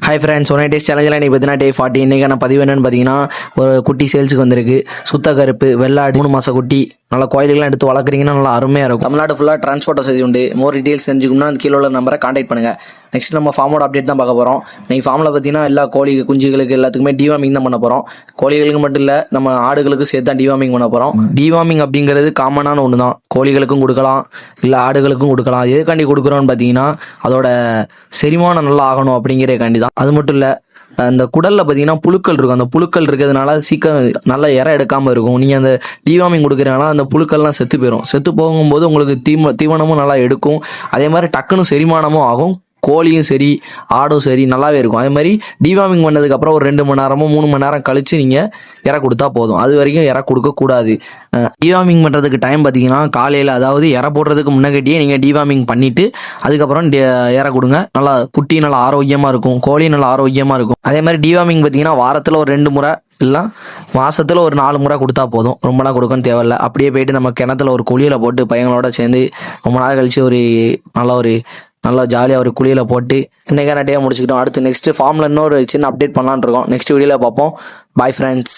Hi friends, one days சேலஞ்சில் இன்றைக்கி பார்த்தீங்கன்னா டே 40. இன்றைக்கான பதிவு என்னென்னு பார்த்தீங்கன்னா, ஒரு குட்டி சேல்ஸுக்கு வந்திருக்கு. சுத்த கருப்பு வெள்ளாடு 3 மாத குட்டி. நல்லா கோயிலுக்கெல்லாம் எடுத்து வளர்க்குறீங்கன்னா நல்லா அருமையாக இருக்கும். தமிழ்நாடு ஃபுல்லாக டிரான்ஸ்போர்ட் வசதி உண்டு. மோர் டீட்டெயில்ஸ் செஞ்சுக்கணும்னா கீழே உள்ள நம்பரை கான்டாக்ட் பண்ணுங்கள். நெக்ஸ்ட் நம்ம ஃபார்மோட அப்டேட் தான் பார்க்க போகிறோம். நீங்கள் ஃபார்மில் பார்த்தீங்கன்னா எல்லா கோழி குஞ்சுகளுக்கு எல்லாத்துக்குமே டிவார்மிங் தான் பண்ண போகிறோம். கோழிகளுக்கு மட்டும் இல்லை, நம்ம ஆடுகளுக்கு சேர்த்து தான் டிவார்மிங் பண்ண போகிறோம். டிவார்மிங் அப்படிங்கிறது காமனான ஒன்று தான். கோழிகளுக்கும் கொடுக்கலாம், இல்லை ஆடுகளுக்கும் கொடுக்கலாம். எதுக்காண்டி கொடுக்குறோன்னு பார்த்தீங்கன்னா, அதோட செரிமானம் நல்லா ஆகணும் அப்படிங்கிறக்காண்டி தான். அது மட்டும் இல்லை, அந்த குடலில் பார்த்தீங்கன்னா புழுக்கள் இருக்கும். அந்த புழுக்கள் இருக்கிறதுனால சீக்கிரம் நல்லா எடுக்காமல் இருக்கும். நீங்கள் அந்த டிவார்மிங் கொடுக்குறதுனால அந்த புழுக்கள்லாம் செத்து போயிடும். செத்து போகும்போது உங்களுக்கு தீவனமும் நல்லா எடுக்கும். அதே மாதிரி டக்குன்னு செரிமானமும் ஆகும். கோழியும் சரி ஆடும் சரி நல்லாவே இருக்கும். அதே மாதிரி டிவார்மிங் பண்ணதுக்கப்புறம் ஒரு 2 மணி நேரமோ 3 மணி நேரம் கழித்து நீங்கள் இற கொடுத்தா போதும். அது வரைக்கும் இற கொடுக்கக்கூடாது. டிவார்மிங் பண்ணுறதுக்கு டைம் பார்த்தீங்கன்னா காலையில், அதாவது இற போடுறதுக்கு முன்னாடியே நீங்கள் டிவார்மிங் பண்ணிவிட்டு அதுக்கப்புறம் இற கொடுங்க. நல்லா குட்டி நல்லா ஆரோக்கியமாக இருக்கும், கோழி நல்லா ஆரோக்கியமாக இருக்கும். அதே மாதிரி டிவார்மிங் பார்த்தீங்கன்னா வாரத்தில் ஒரு 2 முறை இல்லை மாதத்தில் ஒரு 4 முறை கொடுத்தா போதும். ரொம்பலாம் கொடுக்கணும் தேவையில்லை. அப்படியே போயிட்டு நம்ம கிணத்துல ஒரு குழியில் போட்டு பையங்களோட சேர்ந்து ரொம்ப நாள் கழித்து நல்லா ஜாலியாக ஒரு குழியில் போட்டு இன்றைக்கான டே முடிச்சுக்கிட்டோம். அடுத்து நெக்ஸ்ட்டு ஃபார்மில் இன்னொரு சின்ன அப்டேட் பண்ணலான்னு இருக்கோம். நெக்ஸ்ட் வீடியோவில் பார்ப்போம். Bye friends.